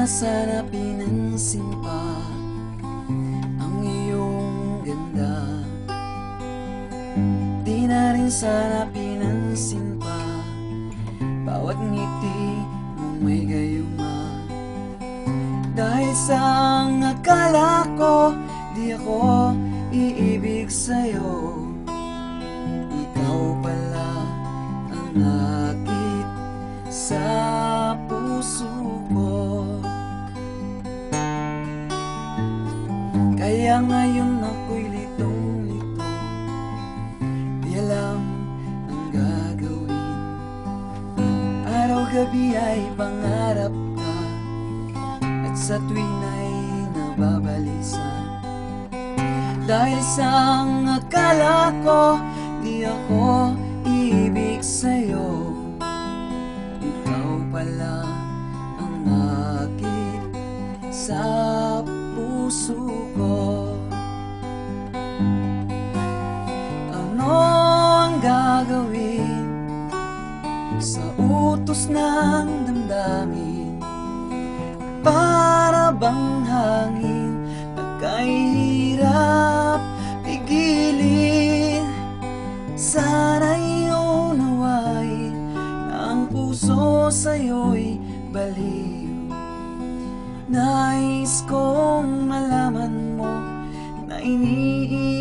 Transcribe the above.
na sana pinansin pa ang iyong ganda. Di na rin sana pinansin pa bawat ngiti mong may gayuma. Dahil sa akala ko di ako iibig sa'yo, ikaw pala ang akit sa puso ko. Kaya ngayon ako'y litong-lito, di alam ang gagawin. Araw-gabi ay pangarap ka, at sa tuwing ay nababalisa. Dahil sa akala ko di ako iibig sa'yo, ikaw pala ang akit sa puso ko. Ano ang gagawin sa utos ng damdamin? Para bang hangin na kahirap pigilin. Sana'y unawain na ang puso sa'yo'y baliw. Nais kong malaman mo na iniibig